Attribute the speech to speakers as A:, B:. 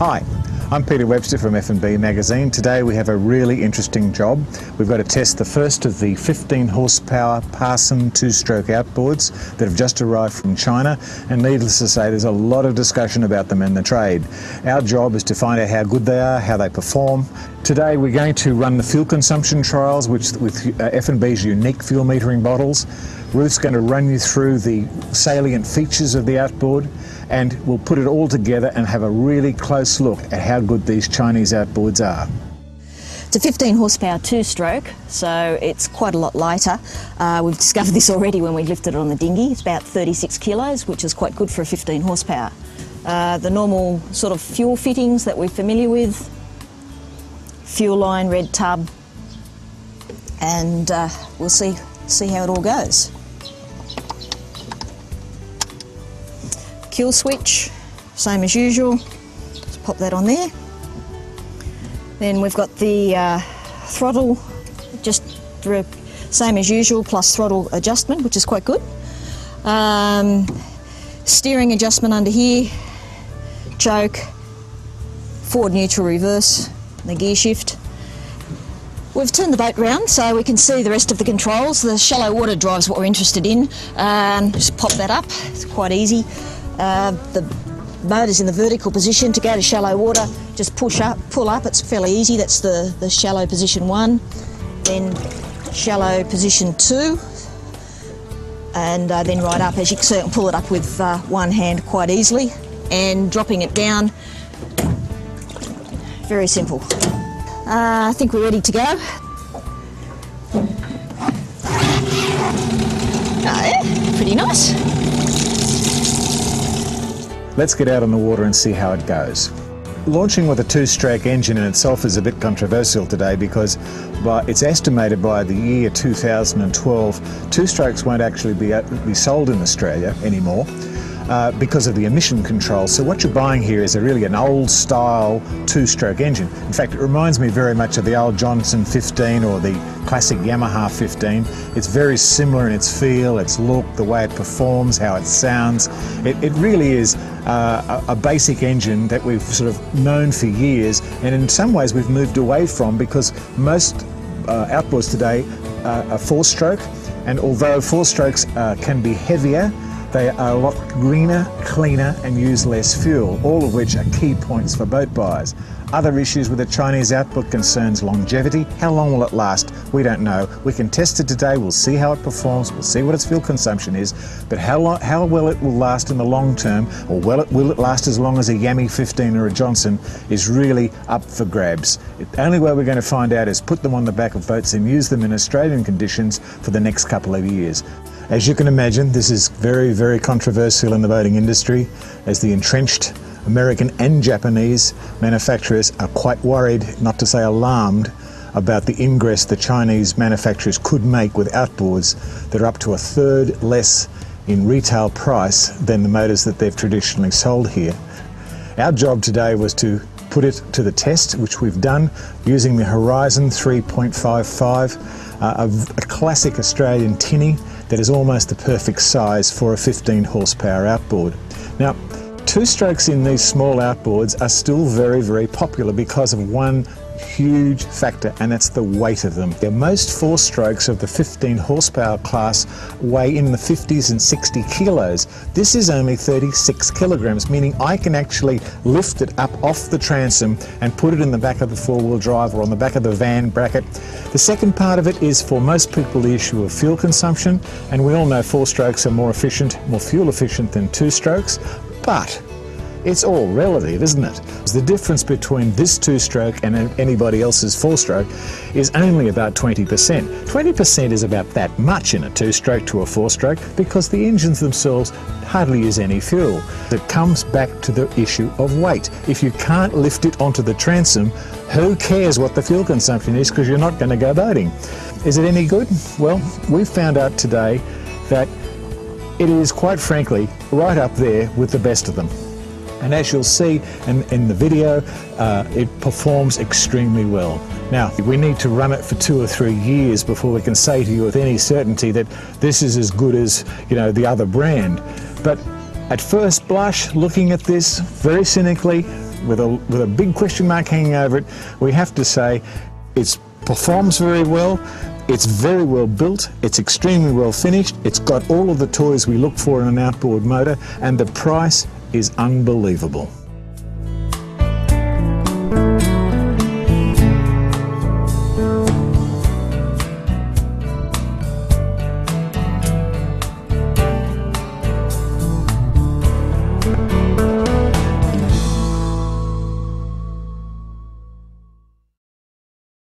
A: Hi, I'm Peter Webster from F&B magazine. Today we have a really interesting job. We've got to test the first of the 15 horsepower Parsun two-stroke outboards that have just arrived from China, and needless to say there's a lot of discussion about them in the trade. Our job is to find out how good they are, how they perform. Today we're going to run the fuel consumption trials with F&B's unique fuel metering bottles. Ruth's going to run you through the salient features of the outboard, and we'll put it all together and have a really close look at how good these Chinese outboards are.
B: It's a 15 horsepower two-stroke, so it's quite a lot lighter. We've discovered this already when we lifted it on the dinghy. It's about 36 kilos, which is quite good for a 15 horsepower. The normal sort of fuel fittings that we're familiar with, fuel line, red tub, and we'll see how it all goes. Kill switch, same as usual, just pop that on there. Then we've got the throttle, just same as usual, plus throttle adjustment, which is quite good. Steering adjustment under here, choke, forward, neutral, reverse, the gear shift. We've turned the boat round so we can see the rest of the controls. The shallow water drive's what we're interested in. Just pop that up, it's quite easy. The motor's in the vertical position. To go to shallow water, just pull up, it's fairly easy. That's the shallow position 1, then shallow position 2, and then right up. As you can see, I can pull it up with one hand quite easily, and dropping it down, very simple. I think we're ready to go. Oh, pretty nice.
A: Let's get out on the water and see how it goes. Launching with a two-stroke engine in itself is a bit controversial today because it's estimated by the year 2012 two-strokes won't actually be sold in Australia anymore because of the emission control. So what you're buying here is really an old-style two-stroke engine. In fact, it reminds me very much of the old Johnson 15 or the classic Yamaha 15. It's very similar in its feel, its look, the way it performs, how it sounds. It really is a basic engine that we've sort of known for years, and in some ways we've moved away from, because most outboards today are four-stroke, and although four-strokes can be heavier, they are a lot greener, cleaner, and use less fuel, all of which are key points for boat buyers. Other issues with the Chinese outboard concerns longevity. How long will it last? We don't know. We can test it today, we'll see how it performs, we'll see what its fuel consumption is, but how well it will last in the long term, or will it last as long as a Yami 15 or a Johnson, is really up for grabs. The only way we're going to find out is put them on the back of boats and use them in Australian conditions for the next couple of years. As you can imagine, this is very, very controversial in the boating industry, as the entrenched American and Japanese manufacturers are quite worried, not to say alarmed, about the ingress the Chinese manufacturers could make with outboards that are up to a third less in retail price than the motors that they've traditionally sold here. Our job today was to put it to the test, which we've done using the Horizon 3.55, a classic Australian tinny that is almost the perfect size for a 15 horsepower outboard. Now, two-strokes in these small outboards are still very, very popular because of one huge factor, and that's the weight of them. Most four-strokes of the 15 horsepower class weigh in the 50s and 60 kilos. This is only 36 kilograms, meaning I can actually lift it up off the transom and put it in the back of the four-wheel drive or on the back of the van bracket. The second part of it is, for most people, the issue of fuel consumption, and we all know four-strokes are more efficient, more fuel efficient than two-strokes, but it's all relative, isn't it? The difference between this two-stroke and anybody else's four-stroke is only about 20%. 20% is about that much in a two-stroke to a four-stroke, because the engines themselves hardly use any fuel. It comes back to the issue of weight. If you can't lift it onto the transom, who cares what the fuel consumption is, because you're not going to go boating. Is it any good? Well, we found out today that it is, quite frankly, right up there with the best of them. And as you'll see in the video, it performs extremely well. Now, we need to run it for 2 or 3 years before we can say to you with any certainty that this is as good as, you know, the other brand. But at first blush, looking at this very cynically, with a big question mark hanging over it, we have to say it performs very well, it's very well built, it's extremely well finished, it's got all of the toys we look for in an outboard motor, and the price is unbelievable.